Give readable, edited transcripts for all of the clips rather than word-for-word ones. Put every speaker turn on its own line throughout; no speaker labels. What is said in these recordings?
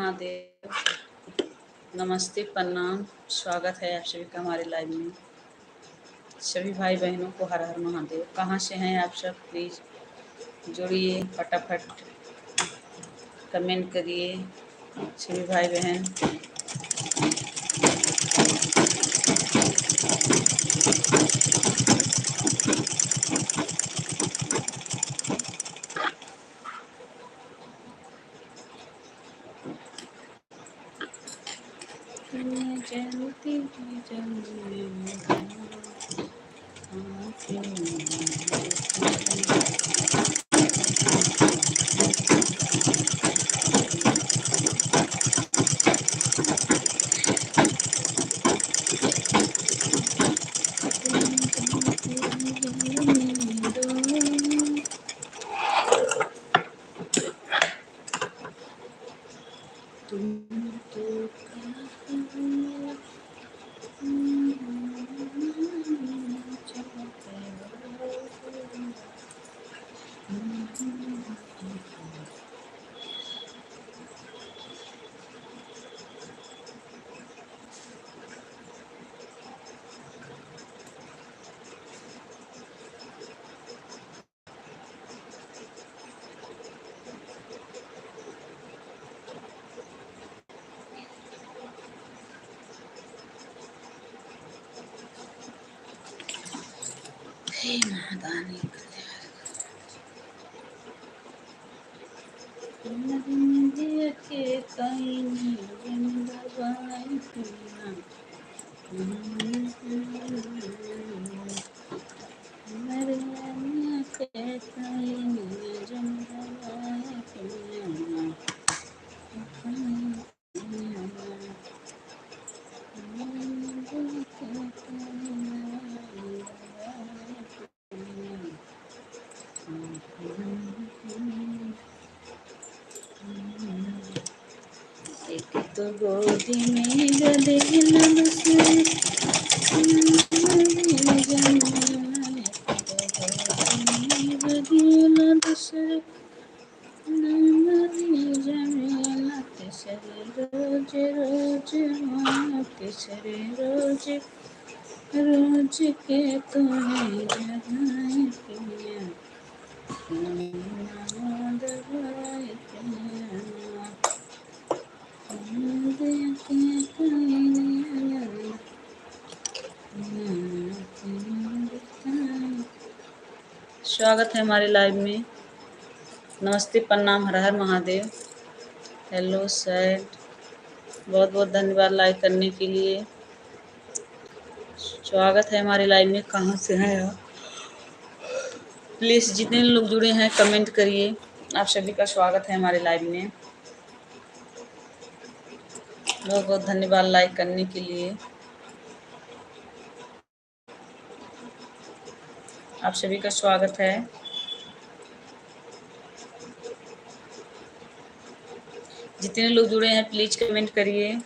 महादेव। नमस्ते, प्रणाम, स्वागत है आप सभी का हमारे लाइव में। सभी भाई बहनों को हर हर महादेव। कहाँ से हैं आप सब? प्लीज़ जुड़िए, फटाफट कमेंट करिए सभी भाई बहन। जलती तुम तो हे महादानी के कहीं जिंदगाई पिया मेरे के कहीं जिंदगाई पिया एक तो गोदी में गदेला दूसरे गदेला दूसरे जमेला तीसरे रोज रोज तीसरे रोज रोज के तुम्हें जगाए पिया दवाई पिया स्वागत है हमारे लाइव में। नमस्ते, प्रणाम, हर हर महादेव। हेलो सर, बहुत बहुत धन्यवाद लाइक करने के लिए। स्वागत है हमारे लाइव में। कहाँ से हैं आप? प्लीज़ जितने लोग जुड़े हैं कमेंट करिए। आप सभी का स्वागत है हमारे लाइव में। बहुत बहुत धन्यवाद लाइक करने के लिए। आप सभी का स्वागत है। जितने लोग जुड़े हैं प्लीज कमेंट करिए।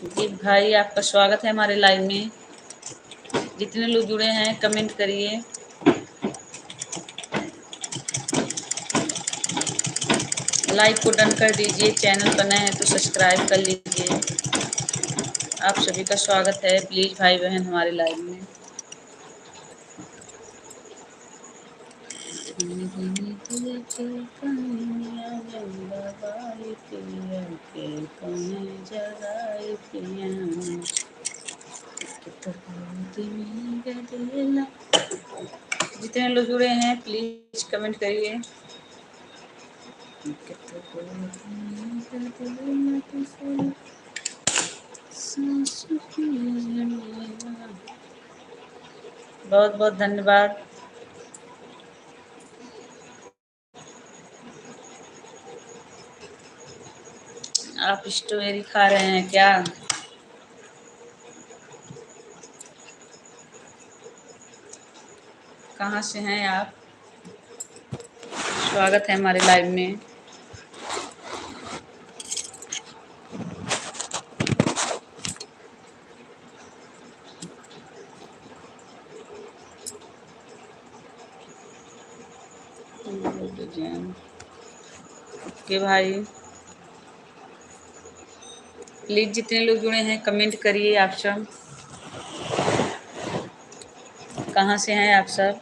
जी भाई, आपका स्वागत है हमारे लाइव में। जितने लोग जुड़े हैं कमेंट करिए। लाइक को डन कर दीजिए। चैनल पर नए हैं तो सब्सक्राइब कर लीजिए। आप सभी का स्वागत है। प्लीज भाई बहन हमारे लाइव में। जितने लोग जुड़े हैं प्लीज कमेंट करिए। बहुत बहुत धन्यवाद। आप स्ट्रॉबेरी खा रहे हैं क्या? कहाँ से हैं आप? स्वागत है हमारे लाइव में। ओके भाई, प्लीज जितने लोग जुड़े हैं कमेंट करिए आप सब, कहाँ से हैं आप सब।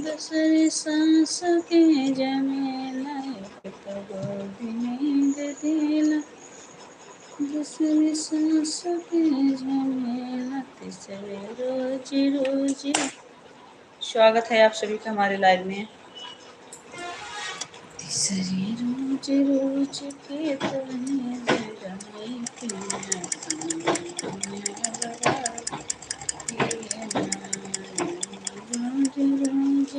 दूसरी सांस के जमेला, दूसरी सांस के जमेला, तीसरे रोज रोज। स्वागत है आप सभी का हमारे लाइव में। तीसरी रोज रोज के तने रोज रोज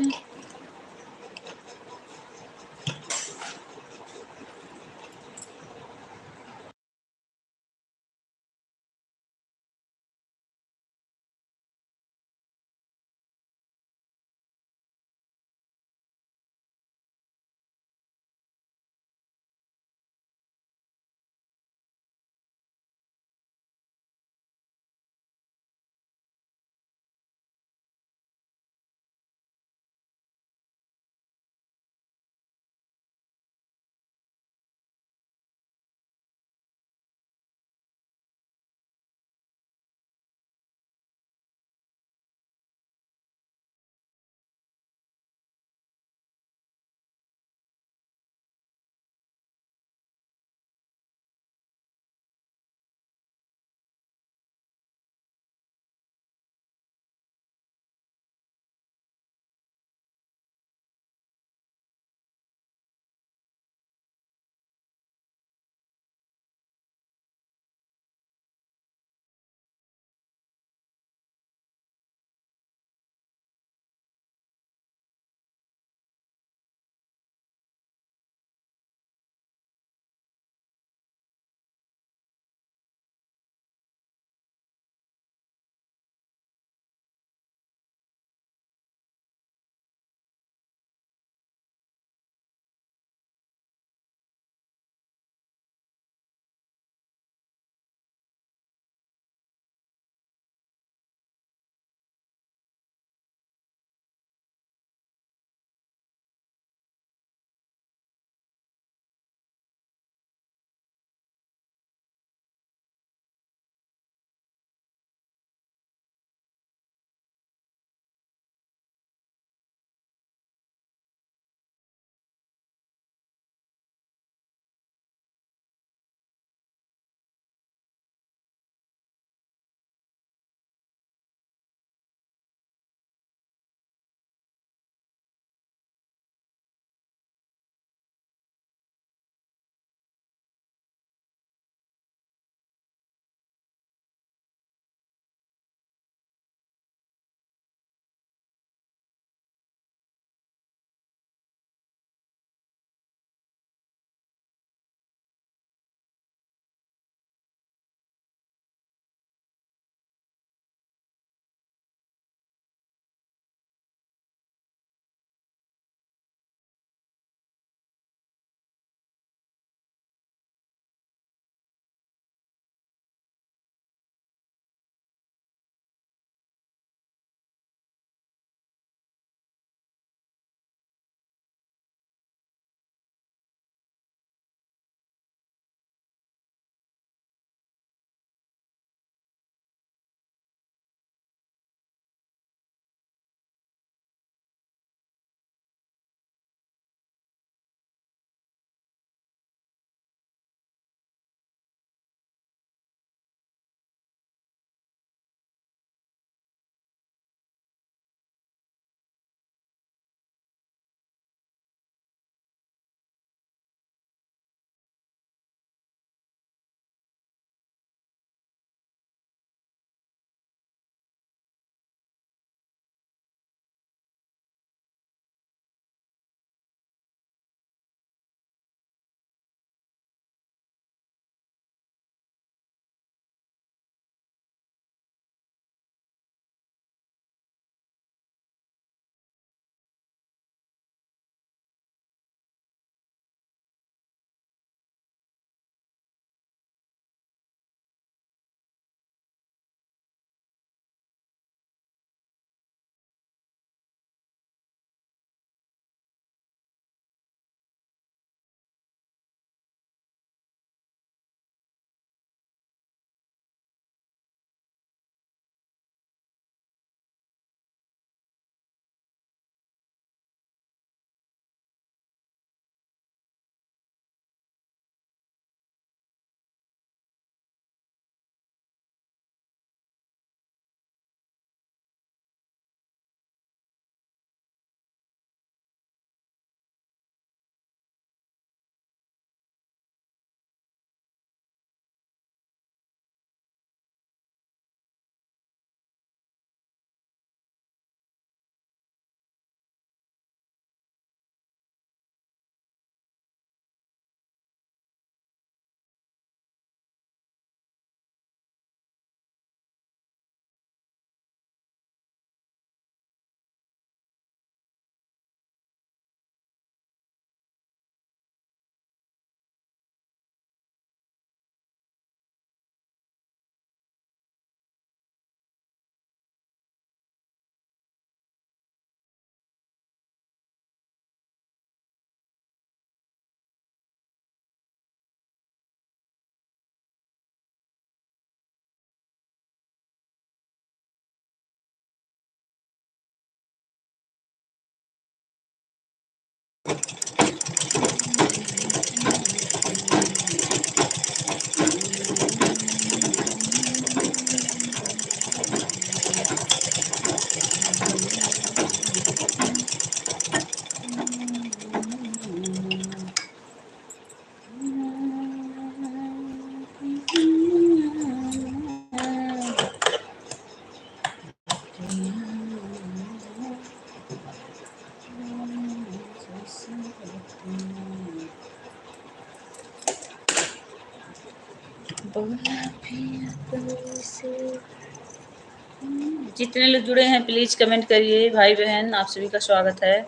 जितने लोग जुड़े हैं प्लीज कमेंट करिए। भाई बहन आप सभी का स्वागत है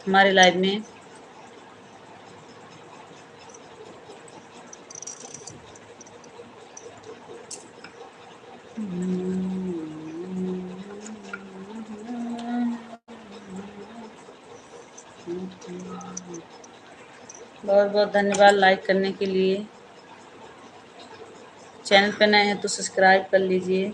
हमारे लाइव में। बहुत बहुत धन्यवाद लाइक करने के लिए। चैनल पर नए हैं तो सब्सक्राइब कर लीजिए।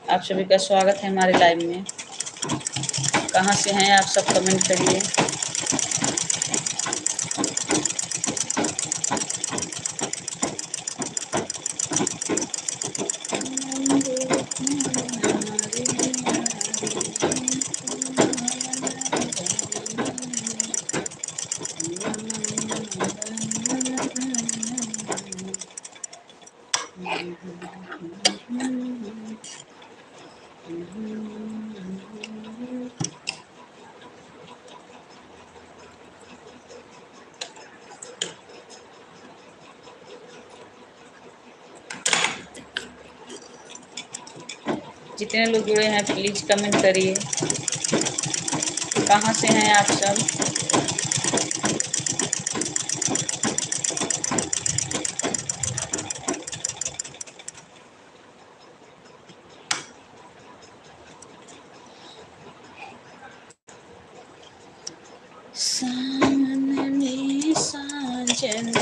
आप सभी का स्वागत है हमारे लाइव में। कहाँ से हैं आप सब कमेंट करिए। जितने लोग जुड़े हैं प्लीज कमेंट करिए। कहाँ से हैं आप सब। सामने साजन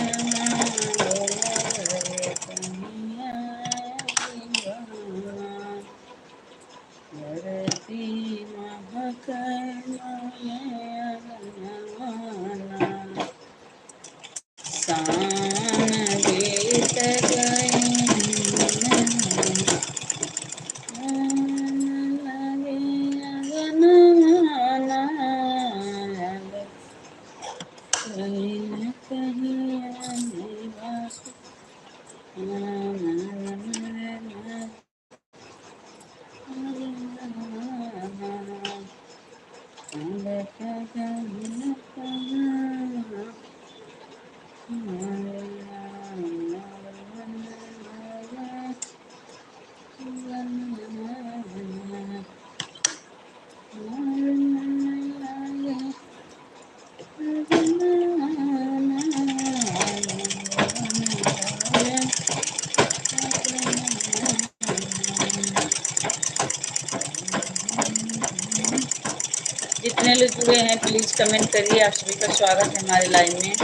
जितने लोग जुड़े हैं प्लीज कमेंट करिए। आप सभी का स्वागत है हमारे लाइव में।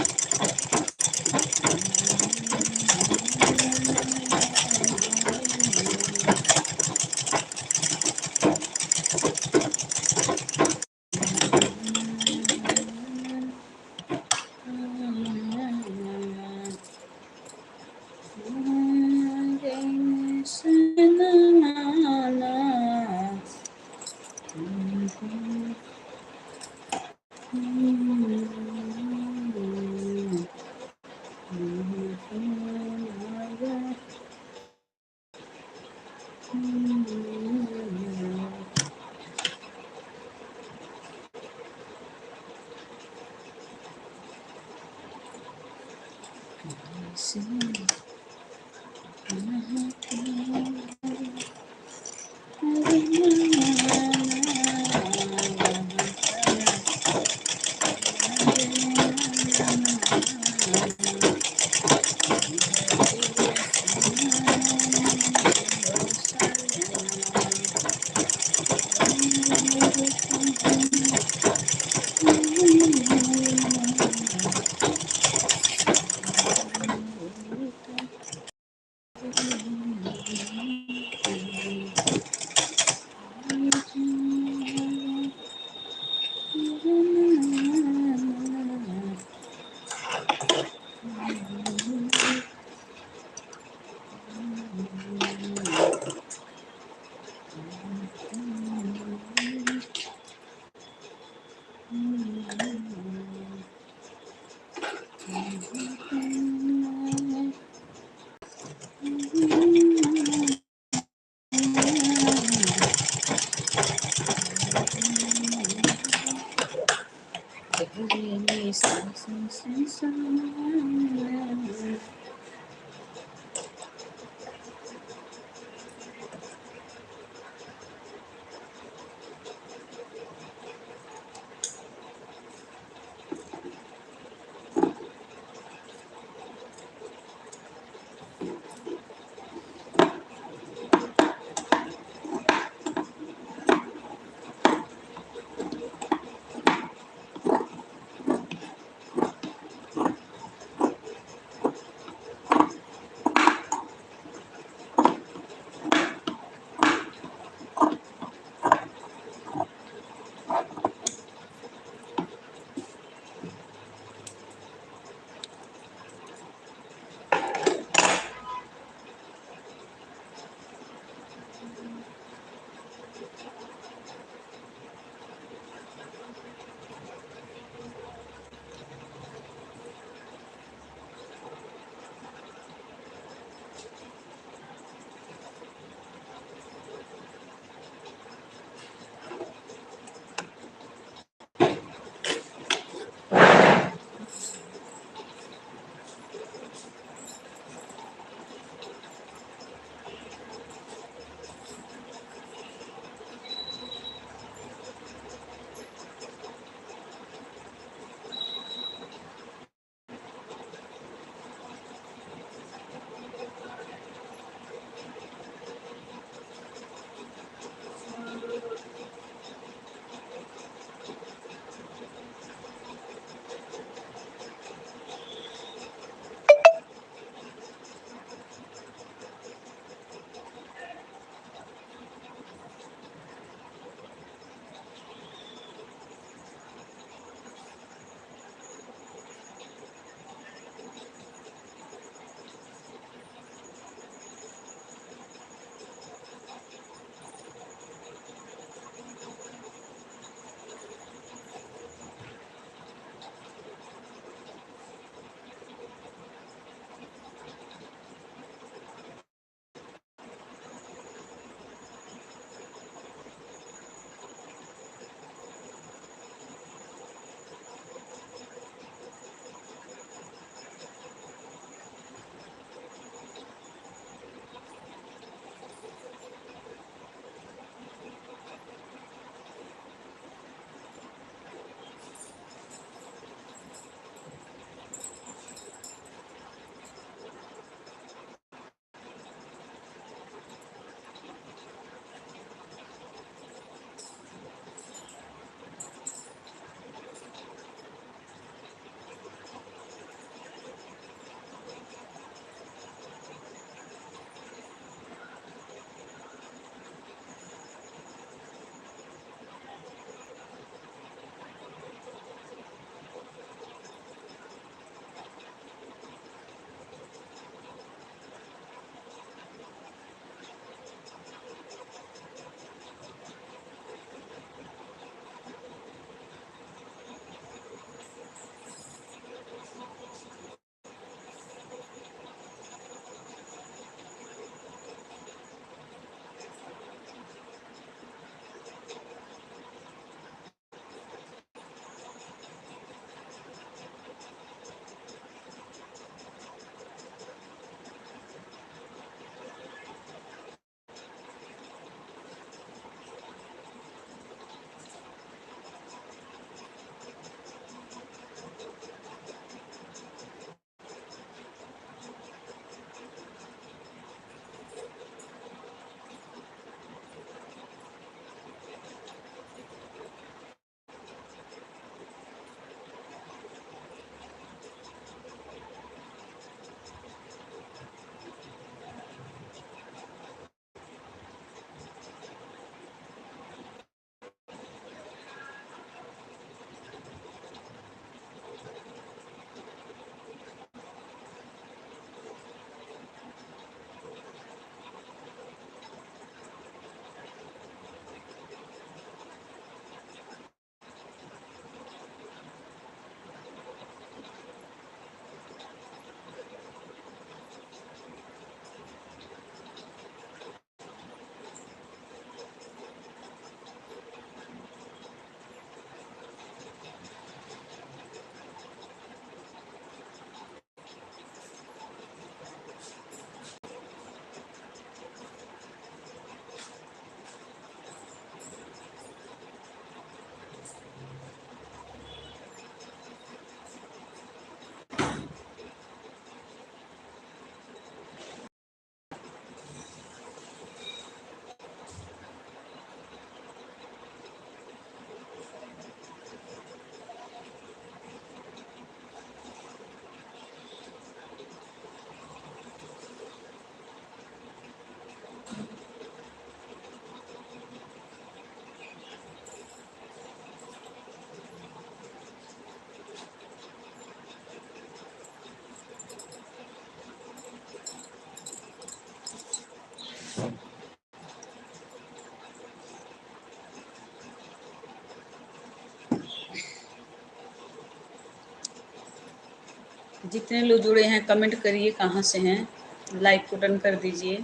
जितने लोग जुड़े हैं कमेंट करिए कहाँ से हैं, लाइक को डन कर दीजिए।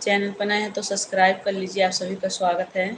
चैनल पर नए हैं तो सब्सक्राइब कर लीजिए। आप सभी का स्वागत है।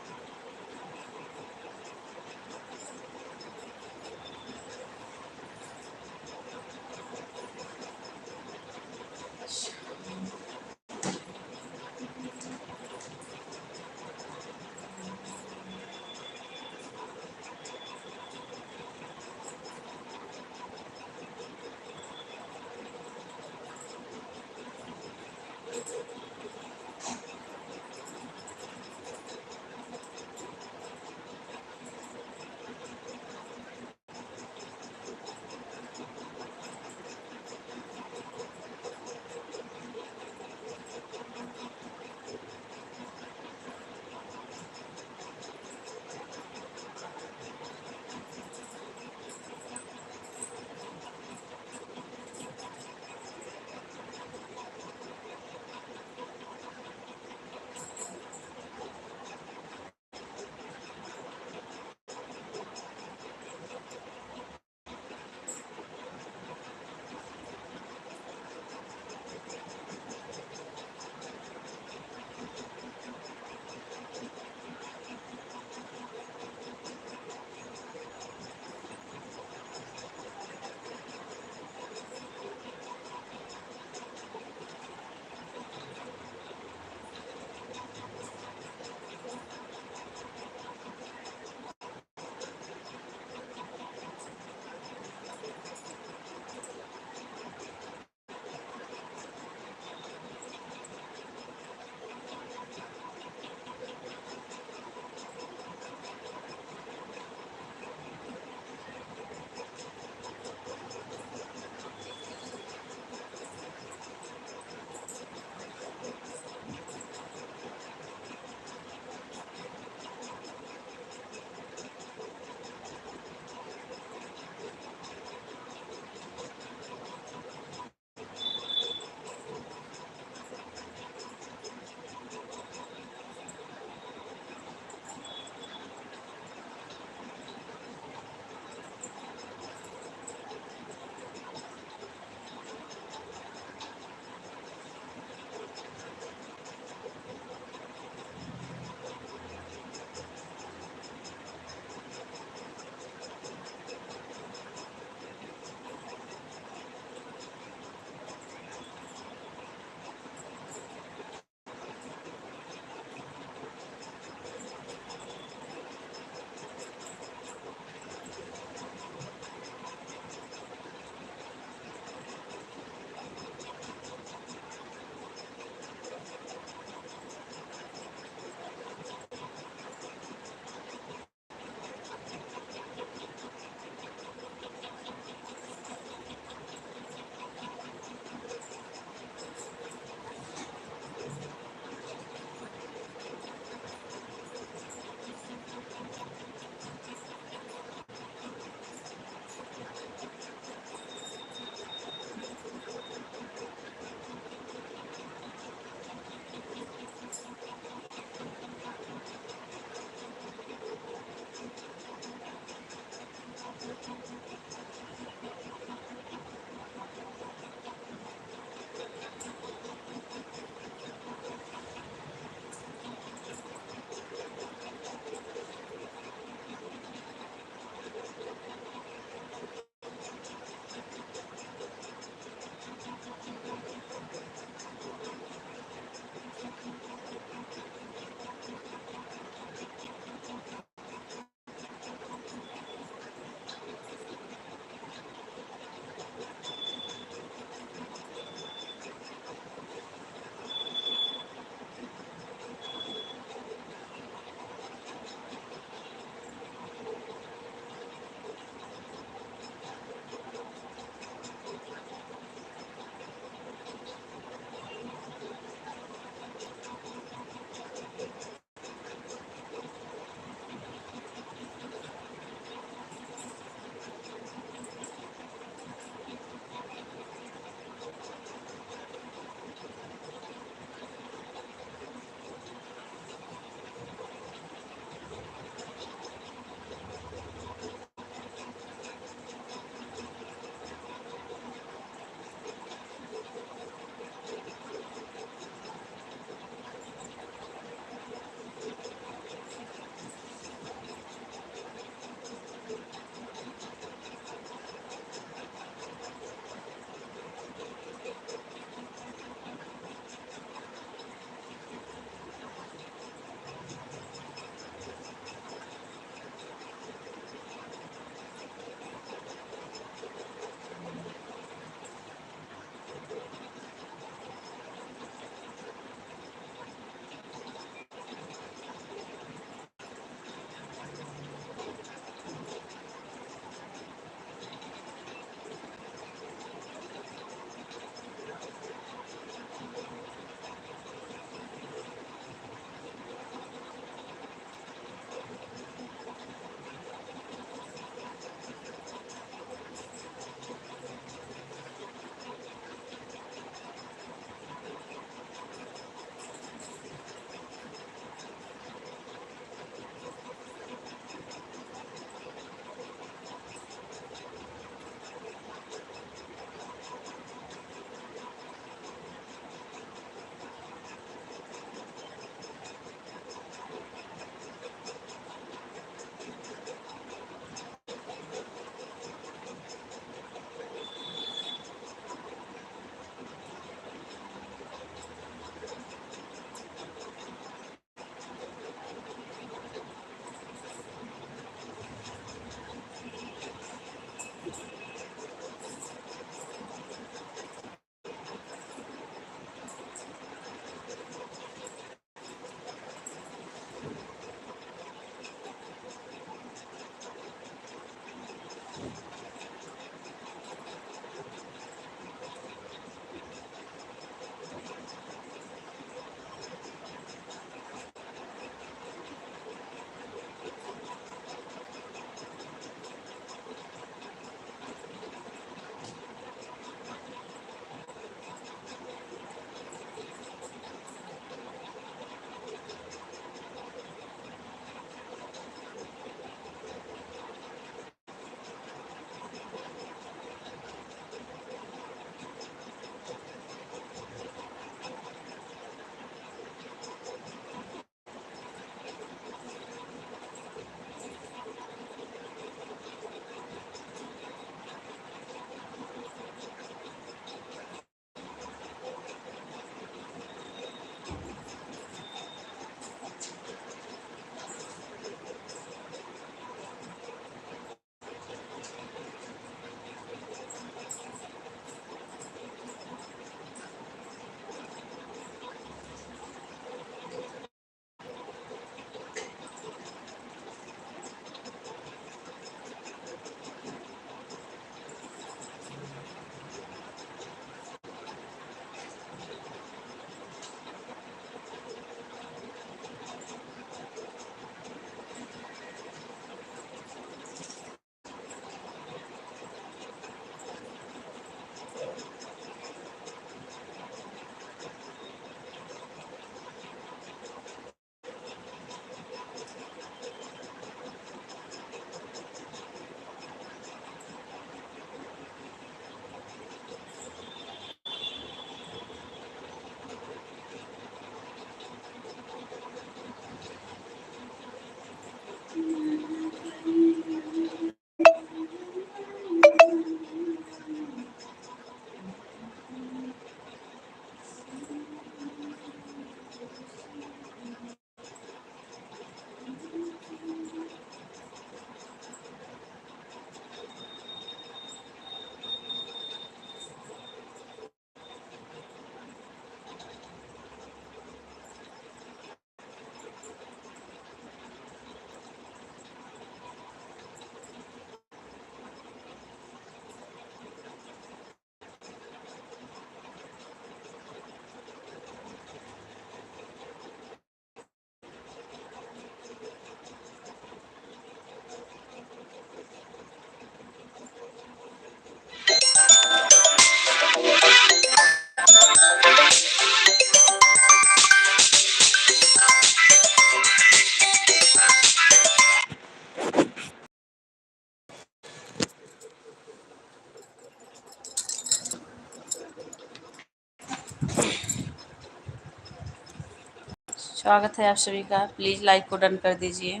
स्वागत है आप सभी का। प्लीज़ लाइक को डन कर दीजिए।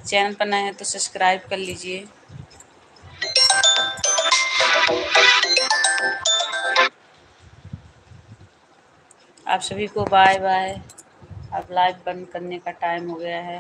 चैनल पर नए हैं तो सब्सक्राइब कर लीजिए। आप सभी को बाय बाय। अब लाइव बंद करने का टाइम हो गया है।